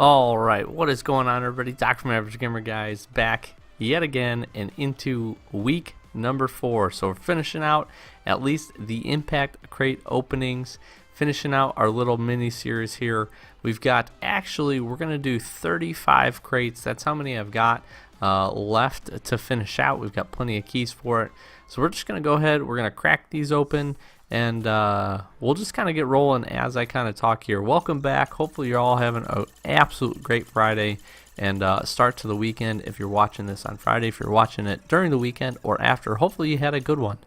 All right, what is going on, everybody? Doc from Average Gamer Guys back yet again and into week number 4. So we're finishing out at least the Impact Crate openings, finishing out our little mini series here. We've got we're going to do 35 crates. That's how many I've got left to finish out. We've got plenty of keys for it. So we're just going to go ahead, we're going to crack these open, and we'll just kind of get rolling as I kind of talk here. Welcome back. Hopefully you're all having an absolute great Friday and start to the weekend. If you're watching this on Friday, if you're watching it during the weekend or after, hopefully you had a good one.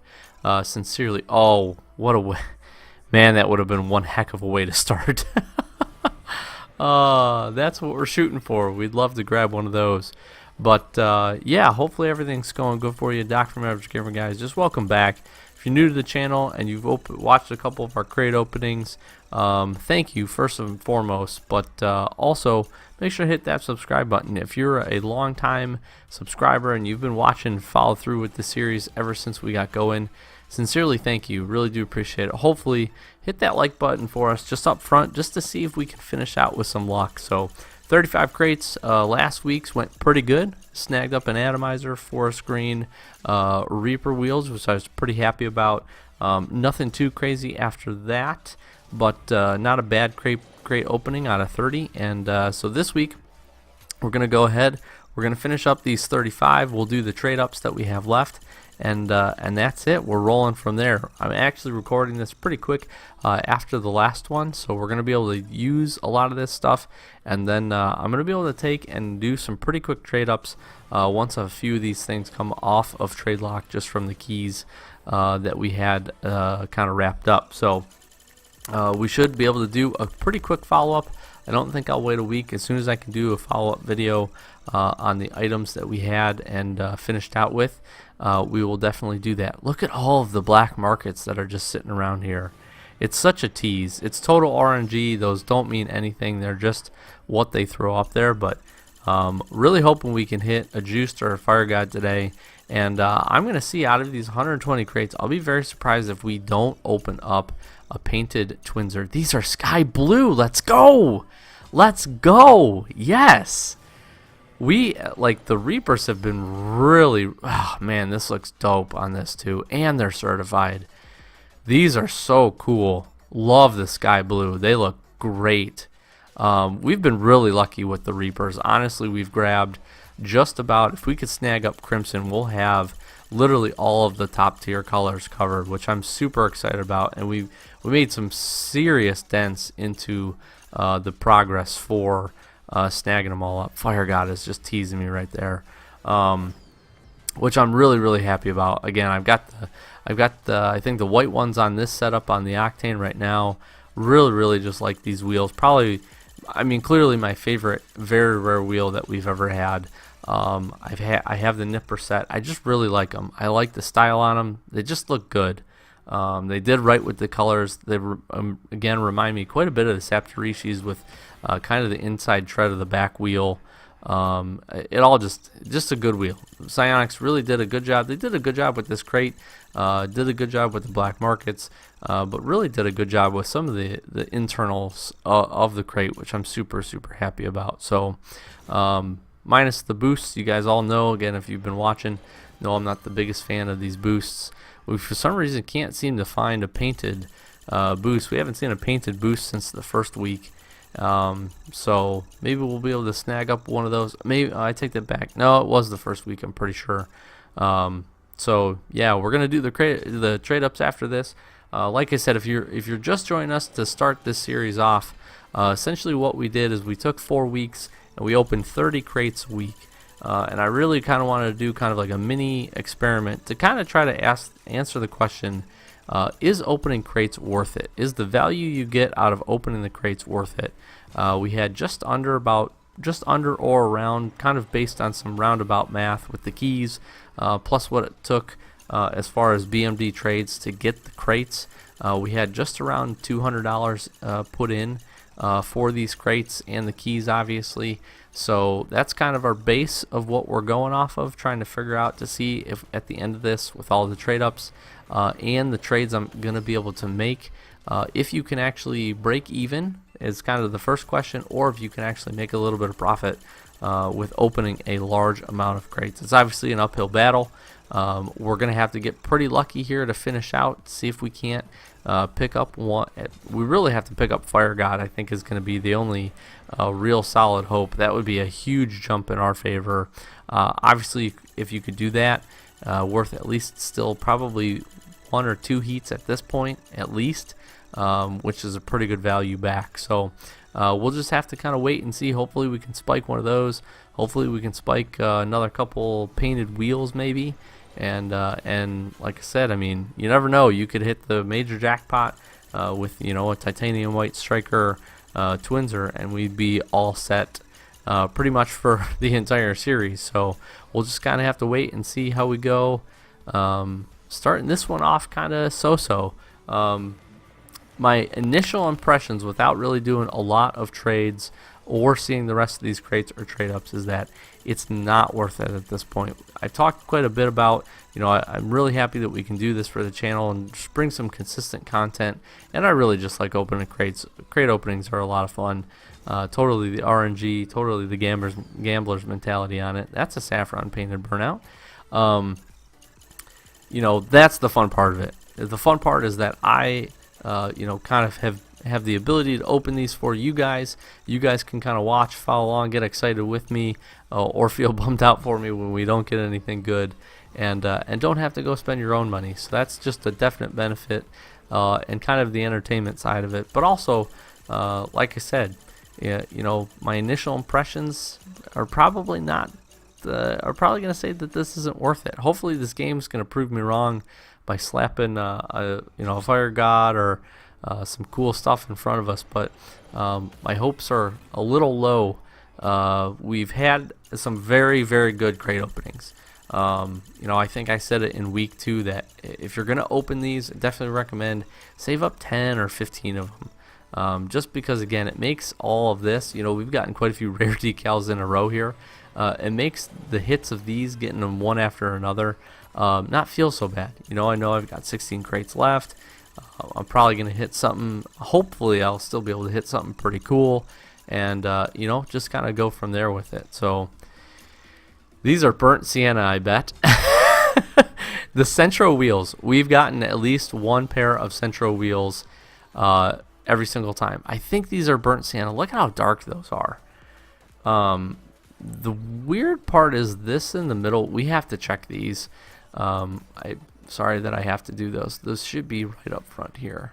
Sincerely. Oh, what a way. Man, that would have been one heck of a way to start. That's what we're shooting for. We'd love to grab one of those. But yeah, hopefully everything's going good for you. Doc from Average Gamer Guys, just welcome back. If you're new to the channel and you've watched a couple of our crate openings, thank you first and foremost. But also make sure to hit that subscribe button. If you're a long-time subscriber and you've been watching, follow through with the series ever since we got going, sincerely thank you. Really do appreciate it. Hopefully hit that like button for us just up front, just to see if we can finish out with some luck. So 35 crates. Last week's went pretty good. Snagged up an atomizer, forest green, Reaper wheels, which I was pretty happy about. Nothing too crazy after that, but not a bad crate opening out of 30. And so this week we're going to go ahead. We're going to finish up these 35. We'll do the trade ups that we have left. And that's it. We're rolling from there. I'm actually recording this pretty quick after the last one, so we're going to be able to use a lot of this stuff, and then I'm going to be able to take and do some pretty quick trade ups once a few of these things come off of trade lock, just from the keys that we had kind of wrapped up. So we should be able to do a pretty quick follow-up. I don't think I'll wait a week. As soon as I can do a follow-up video on the items that we had and finished out with, we will definitely do that. Look at all of the black markets that are just sitting around here. It's such a tease. It's total RNG. Those don't mean anything. They're just what they throw up there. But really hoping we can hit a Juiced or a Fire God today. And I'm going to see out of these 120 crates, I'll be very surprised if we don't open up a painted Twinser. These are sky blue. Let's go. Let's go. Yes. We, like, the Reapers have been really, oh man, this looks dope on this too. And they're certified. These are so cool. Love the sky blue. They look great. We've been really lucky with the Reapers. Honestly, we've grabbed just about, if we could snag up Crimson, we'll have literally all of the top tier colors covered, which I'm super excited about. And we made some serious dents into the progress for snagging them all up. Fire God is just teasing me right there, which I'm really happy about. Again, I've got the I think the white ones on this setup on the Octane right now. Really just like these wheels. Probably, I mean, clearly my favorite very rare wheel that we've ever had. I have the Nipper set. I just really like them. I like the style on them. They just look good. They did right with the colors. They again remind me quite a bit of the Saptorishis with kind of the inside tread of the back wheel. It all just a good wheel. Psyonix really did a good job. They did a good job with this crate. Did a good job with the black markets, but really did a good job with some of the internals of the crate, which I'm super happy about. So minus the boosts, you guys all know, again, if you've been watching, know I'm not the biggest fan of these boosts. We for some reason can't seem to find a painted boost. We haven't seen a painted boost since the first week. So maybe we'll be able to snag up one of those. Maybe I take that back. No, it was the first week, I'm pretty sure. So yeah, we're gonna do the trade ups after this. Like I said, if you're just joining us to start this series off, essentially what we did is we took 4 weeks and we opened 30 crates a week. And I really kind of wanted to do kind of like a mini experiment to kind of try to answer the question, is opening crates worth it? Is the value you get out of opening the crates worth it? We had just under or around, kind of based on some roundabout math with the keys, plus what it took as far as BMD trades to get the crates. We had just around $200 put in for these crates and the keys, obviously. So that's kind of our base of what we're going off of, trying to figure out to see if at the end of this, with all the trade ups and the trades I'm going to be able to make, if you can actually break even is kind of the first question, or if you can actually make a little bit of profit with opening a large amount of crates. It's obviously an uphill battle. We're going to have to get pretty lucky here to finish out, see if we can't pick up one. We really have to pick up Fire God, I think, is going to be the only real solid hope. That would be a huge jump in our favor. Obviously, if you could do that, worth at least still probably 1 or 2 heats at this point, at least, which is a pretty good value back. So we'll just have to kind of wait and see. Hopefully we can spike one of those. Hopefully we can spike another couple painted wheels maybe. And like I said, I mean, you never know. You could hit the major jackpot with, you know, a titanium white striker Twinser, and we'd be all set pretty much for the entire series. So we'll just kind of have to wait and see how we go. Starting this one off kind of so-so. My initial impressions, without really doing a lot of trades or seeing the rest of these crates or trade ups, is that it's not worth it at this point. I talked quite a bit about, you know, I'm really happy that we can do this for the channel and just bring some consistent content, and I really just like opening crates. Crate openings are a lot of fun. Totally the RNG, totally the gambler's mentality on it. That's a saffron painted burnout. You know, that's the fun part of it. The fun part is that I you know, kind of have the ability to open these for you guys. You guys can kind of watch, follow along, get excited with me, or feel bummed out for me when we don't get anything good, and don't have to go spend your own money. So that's just a definite benefit, and kind of the entertainment side of it. But also, like I said, you know, my initial impressions are probably not. Are probably going to say that this isn't worth it. Hopefully, this game's going to prove me wrong by slapping a Fire God or some cool stuff in front of us, but my hopes are a little low. We've had some very, very good crate openings. You know, I think I said it in week 2 that if you're going to open these, I definitely recommend save up 10 or 15 of them. Just because, again, it makes all of this, you know, we've gotten quite a few rare decals in a row here. It makes the hits of these, getting them one after another, not feel so bad. You know I've got 16 crates left. I'm probably going to hit something. Hopefully I'll still be able to hit something pretty cool, and you know, just kind of go from there with it. So these are burnt sienna, I bet. The Centro wheels, we've gotten at least one pair of Centro wheels every single time. I think these are burnt sienna. Look at how dark those are. The weird part is this in the middle. We have to check these. Sorry that I have to do those. Those should be right up front here.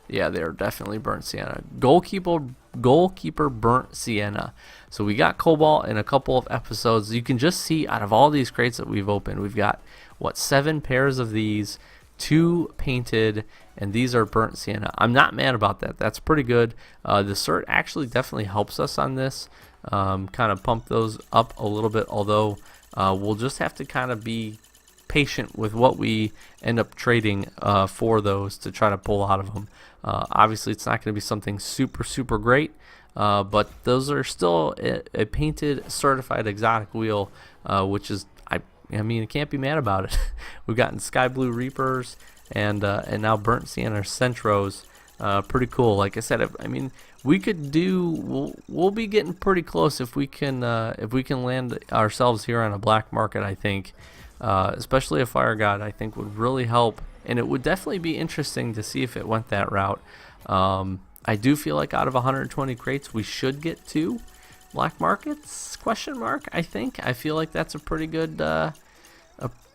Yeah, they're definitely burnt sienna. Goalkeeper burnt sienna. So we got Cobalt in a couple of episodes. You can just see out of all these crates that we've opened, we've got, what, 7 pairs of these, 2 painted, and these are burnt sienna. I'm not mad about that. That's pretty good. The cert actually definitely helps us on this. Kind of pump those up a little bit, although we'll just have to kind of be patient with what we end up trading for those to try to pull out of them. Obviously it's not going to be something super great, but those are still a painted certified exotic wheel, which is, I mean, you can't be mad about it. We've gotten Sky Blue Reapers and now burnt sienna Centros. Pretty cool. Like I said, I mean, we could do. We'll be getting pretty close if we can land ourselves here on a black market. I think, especially a Fire God, I think would really help, and it would definitely be interesting to see if it went that route. I do feel like out of 120 crates, we should get 2 black markets? Question mark. I think. I feel like that's a pretty good.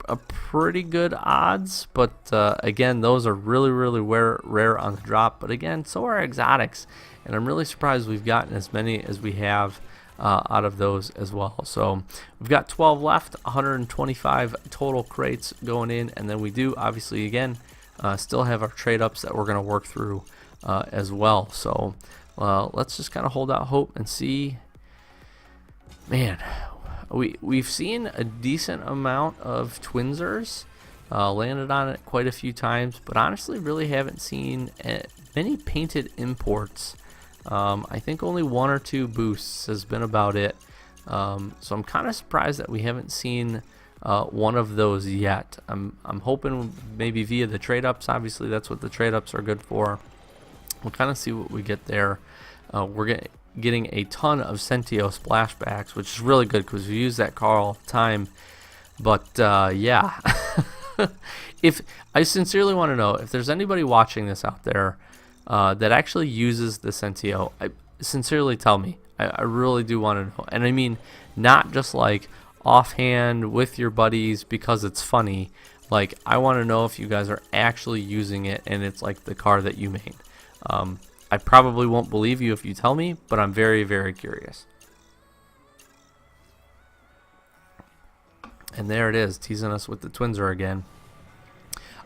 A pretty good odds, but again, those are really rare on the drop. But again, so are exotics, and I'm really surprised we've gotten as many as we have out of those as well. So we've got 12 left, 125 total crates going in, and then we do obviously again still have our trade ups that we're going to work through as well. So let's just kind of hold out hope and see. Man, we've seen a decent amount of Twinsers, landed on it quite a few times, but honestly really haven't seen many painted imports. I think only 1 or 2 boosts has been about it. So I'm kind of surprised that we haven't seen one of those yet. I'm hoping maybe via the trade ups. Obviously that's what the trade ups are good for. We'll kind of see what we get there. We're getting a ton of Sentio splashbacks, which is really good because we use that car all the time. But yeah, if I sincerely want to know if there's anybody watching this out there that actually uses the Sentio, sincerely tell me. I really do want to know. And I mean, not just like offhand with your buddies because it's funny. Like, I want to know if you guys are actually using it and it's like the car that you made. I probably won't believe you if you tell me, but I'm very, very curious. And there it is, teasing us with the Twinser again.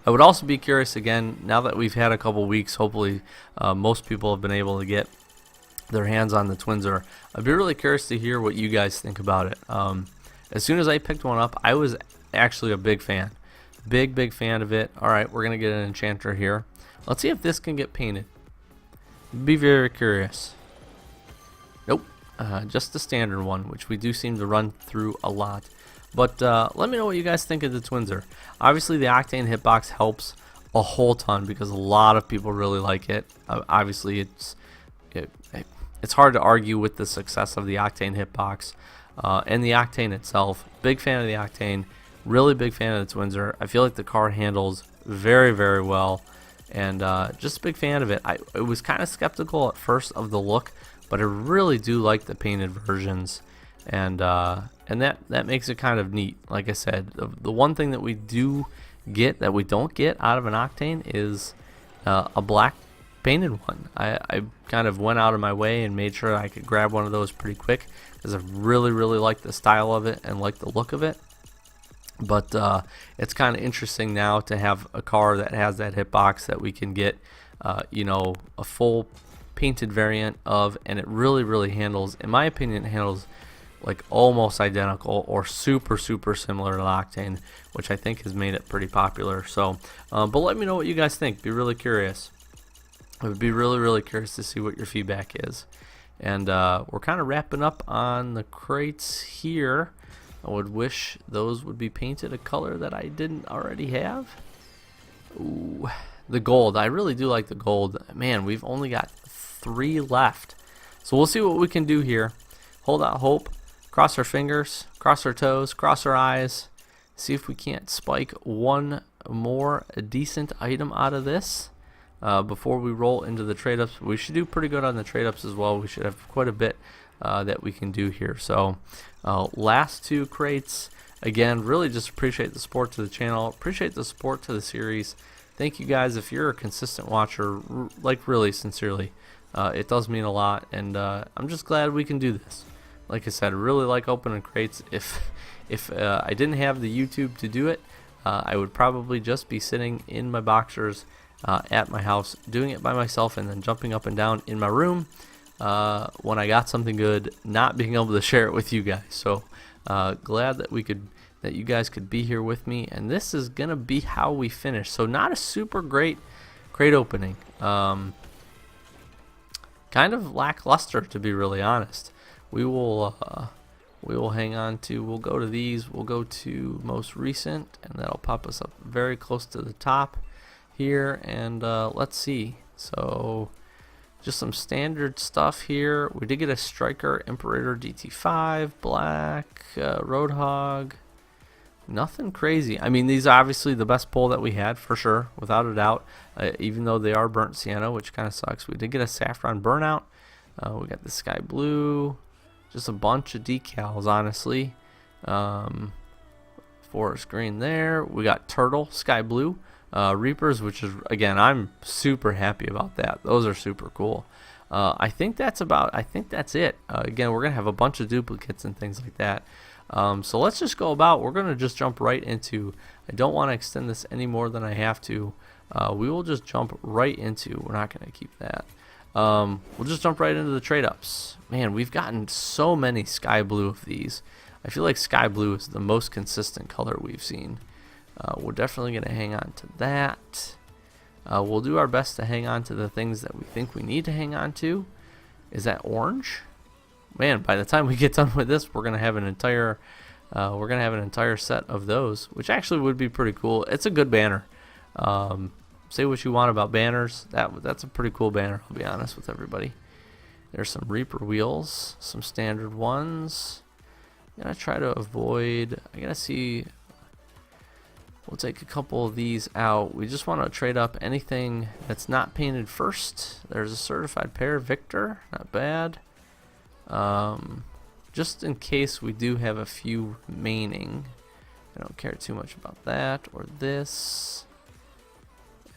I would also be curious again, now that we've had a couple weeks, hopefully most people have been able to get their hands on the Twinser. I'd be really curious to hear what you guys think about it. As soon as I picked one up, I was actually a big fan. Big fan of it. Alright, we're going to get an Enchanter here. Let's see if this can get painted. Be very curious. Nope, just the standard one, which we do seem to run through a lot. But let me know what you guys think of the Twinser. Obviously, the Octane hitbox helps a whole ton because a lot of people really like it. Obviously, it's hard to argue with the success of the Octane hitbox and the Octane itself. Big fan of the Octane. Really big fan of the Twinser. I feel like the car handles very, very well. And just a big fan of it. I was kind of skeptical at first of the look, but I really do like the painted versions, and that makes it kind of neat. Like I said, the one thing that we do get that we don't get out of an Octane is a black painted one. I kind of went out of my way and made sure I could grab one of those pretty quick because I really like the style of it and like the look of it. But it's kind of interesting now to have a car that has that hitbox that we can get, you know, a full painted variant of, and it really handles, in my opinion, it handles like almost identical or super similar to Octane, which I think has made it pretty popular. So, but let me know what you guys think. Be really curious. I would be really curious to see what your feedback is. And we're kind of wrapping up on the crates here. I would wish those would be painted a color that I didn't already have. Ooh, the gold. I really do like the gold. Man, we've only got 3 left. So we'll see what we can do here. Hold out hope. Cross our fingers. Cross our toes. Cross our eyes. See if we can't spike one more decent item out of this before we roll into the trade-ups. We should do pretty good on the trade-ups as well. We should have quite a bit that we can do here. So last 2 crates. Again, really just appreciate the support to the channel, appreciate the support to the series. Thank you guys. If you're a consistent watcher, like really sincerely, it does mean a lot, and I'm just glad we can do this. Like I said, I really like opening crates. If I didn't have the YouTube to do it, I would probably just be sitting in my boxers at my house doing it by myself and then jumping up and down in my room when I got something good, not being able to share it with you guys. So glad that you guys could be here with me, and this is gonna be how we finish. So not a super great crate opening, kind of lackluster, to be really honest. We will hang on to, we'll go to these, we'll go to most recent, and that'll pop us up very close to the top here. And let's see, so just some standard stuff here. We did get a Striker Imperator DT5 black, Roadhog. Nothing crazy. I mean, these are obviously the best pull that we had for sure, without a doubt, even though they are burnt sienna, which kind of sucks. We did get a Saffron Burnout. We got the Sky Blue, just a bunch of decals, honestly. Forest Green there. We got Turtle, Sky Blue, Reapers, which is, again, I'm super happy about that. Those are super cool. I think that's it. Again, we're gonna have a bunch of duplicates and things like that. So let's just go about. We're gonna just jump right into. I don't want to extend this any more than I have to. We will just jump right into. We're not gonna keep that. We'll just jump right into the trade-ups. Man, we've gotten so many Sky Blue of these. I feel like Sky Blue is the most consistent color we've seen. We're definitely going to hang on to that. We'll do our best to hang on to the things that we think we need to hang on to. Is that orange? Man, by the time we get done with this, we're going to have an entire set of those, which actually would be pretty cool. It's a good banner. say what you want about banners. That's a pretty cool banner, I'll be honest with everybody. There's some Reaper wheels, some standard ones. I'm gonna try to avoid, I gotta see, we'll take a couple of these out. We just want to trade up anything that's not painted first. There's a certified pair, Victor, not bad. Just in case we do have a few remaining. I don't care too much about that or this.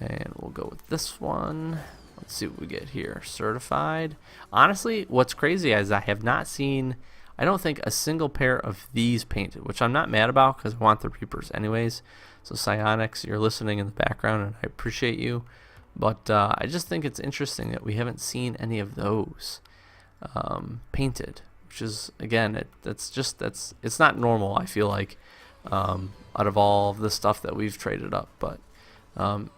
And we'll go with this one. Let's see what we get here. Certified. Honestly, what's crazy is I have not seen, I don't think, a single pair of these painted, which I'm not mad about because I want the Reapers anyways. So Psionics, you're listening in the background and I appreciate you. But I just think it's interesting that we haven't seen any of those painted, which is, again, it's not normal, I feel like, out of all of the stuff that we've traded up. But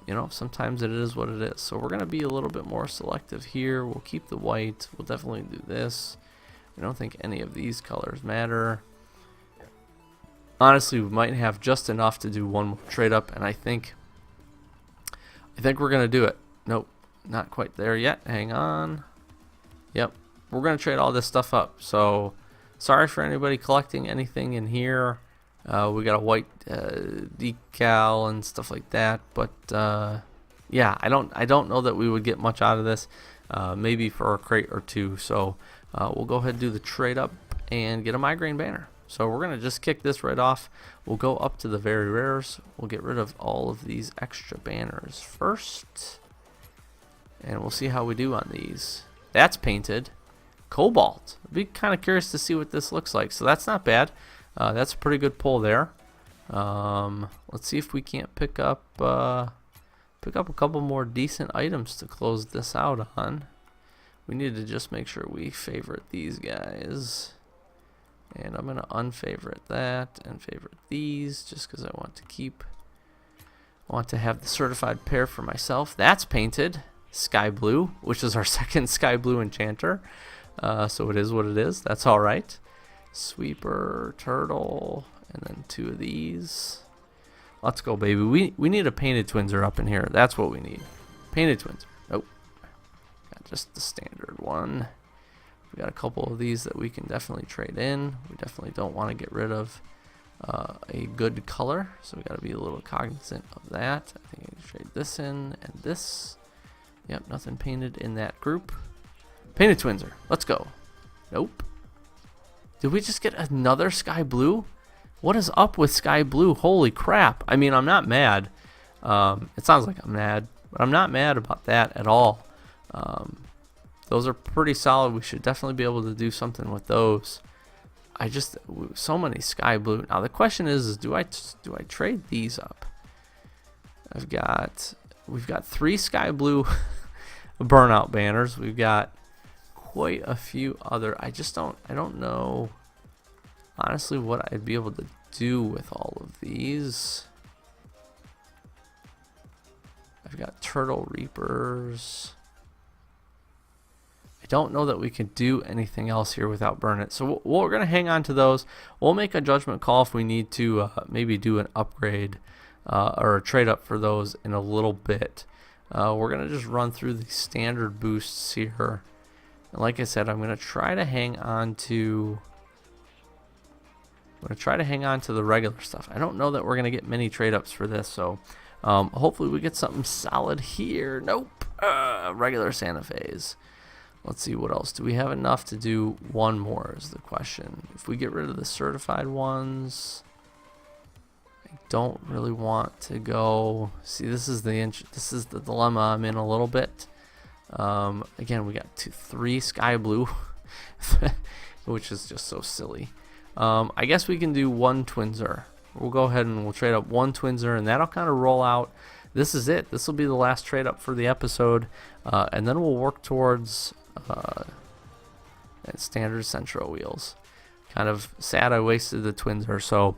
you know, sometimes it is what it is. So we're going to be a little bit more selective here. We'll keep the white. We'll definitely do this. I don't think any of these colors matter. Honestly, we might have just enough to do one more trade up, and I think we're going to do it. Nope, not quite there yet. Hang on. Yep, we're going to trade all this stuff up. So sorry for anybody collecting anything in here. We got a white decal and stuff like that, but yeah, I don't know that we would get much out of this. Maybe for a crate or two. So we'll go ahead and do the trade up and get a migraine banner. So we're gonna just kick this right off. We'll go up to the very rares. We'll get rid of all of these extra banners first, and we'll see how we do on these. That's painted Cobalt. I'd be kind of curious to see what this looks like. So that's not bad. That's a pretty good pull there. Let's see if we can't pick up a couple more decent items to close this out on. We need to just make sure we favorite these guys. And I'm going to unfavorite that and favorite these just because I want to have the certified pair for myself. That's painted Sky Blue, which is our second Sky Blue enchanter. So it is what it is. That's all right. Sweeper, Turtle, and then two of these. Let's go, baby. We need a painted Twinser up in here. That's what we need. Painted Twinser. Nope. Got just the standard one. We got a couple of these that we can definitely trade in. We definitely don't want to get rid of a good color, so we got to be a little cognizant of that. I think I can trade this in and this. Yep, nothing painted in that group. Painted Twinser. Let's go. Nope. Did we just get another Sky Blue? What is up with Sky Blue? Holy crap. I mean, I'm not mad. It sounds like I'm mad, but I'm not mad about that at all. Those are pretty solid. We should definitely be able to do something with those. So many Sky Blue. Now the question is do I trade these up? We've got 3 Sky Blue burnout banners. We've got quite a few other. I don't know honestly what I'd be able to do with all of these. I've got Turtle Reapers. I don't know that we can do anything else here without burn it. So we're going to hang on to those. We'll make a judgment call if we need to maybe do an upgrade or a trade up for those in a little bit. We're going to just run through the standard boosts here. And like I said, I'm going to try to hang on to the regular stuff. I don't know that we're going to get many trade ups for this, so hopefully we get something solid here. Nope. Regular Santa Fe's. Let's see what else. Do we have enough to do one more is the question. If we get rid of the certified ones, I don't really want to go. See, this is the dilemma I'm in a little bit. Again, we got 3 Sky Blue, which is just so silly. I guess we can do 1 Twinser. We'll go ahead and we'll trade up 1 Twinser, and that'll kind of roll out. This is it. This will be the last trade up for the episode, and then we'll work towards standard Centro wheels. Kind of sad I wasted the Twinser, so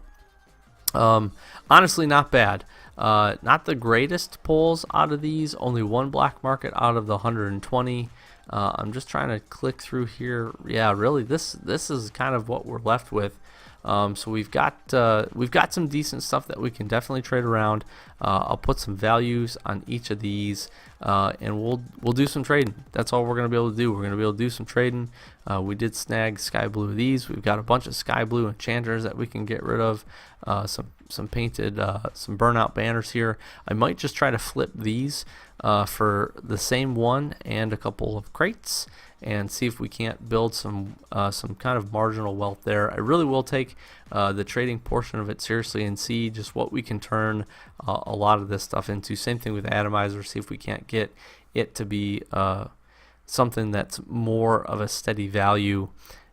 honestly not bad. Not the greatest pulls out of these. Only 1 black market out of the 120. I'm just trying to click through here. Yeah, really, this is kind of what we're left with. So we've got some decent stuff that we can definitely trade around. I'll put some values on each of these, and we'll do some trading. That's all we're gonna be able to do. We're gonna be able to do some trading. We did snag sky blue of these. We've got a bunch of sky blue enchanters that we can get rid of. Some painted, some burnout banners here. I might just try to flip these for the same one and a couple of crates, and see if we can't build some kind of marginal wealth there. I really will take the trading portion of it seriously and see just what we can turn a lot of this stuff into. Same thing with atomizer. See if we can't get it to be something that's more of a steady value,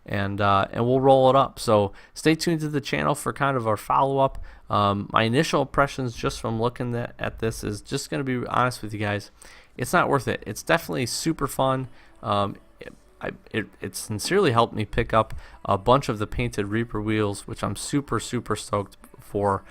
and we'll roll it up. So stay tuned to the channel for kind of our follow-up. My initial impressions just from looking at this is just going to be honest with you guys. It's not worth it. It's definitely super fun. It sincerely helped me pick up a bunch of the painted Reaper wheels, which I'm super stoked for.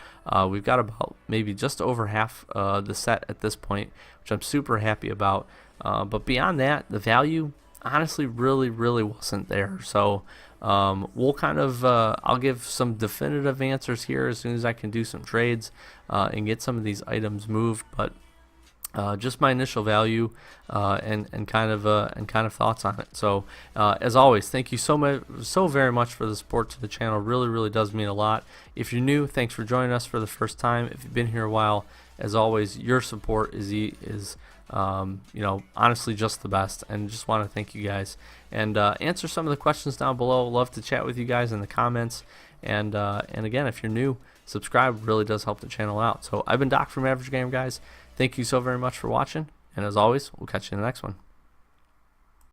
We've got about maybe just over half the set at this point, which I'm super happy about. But beyond that, the value honestly really wasn't there. So we'll kind of I'll give some definitive answers here as soon as I can do some trades and get some of these items moved. But just my initial value and kind of thoughts on it. So as always, thank you so very much for the support to the channel. Really does mean a lot. If you're new, thanks for joining us for the first time. If you've been here a while, as always, your support is you know, honestly just the best, and just want to thank you guys and answer some of the questions down below. Love to chat with you guys in the comments, and again, if you're new, subscribe really does help the channel out. So I've been Doc from Average Gamer, guys. Thank you so very much for watching, and as always, we'll catch you in the next one.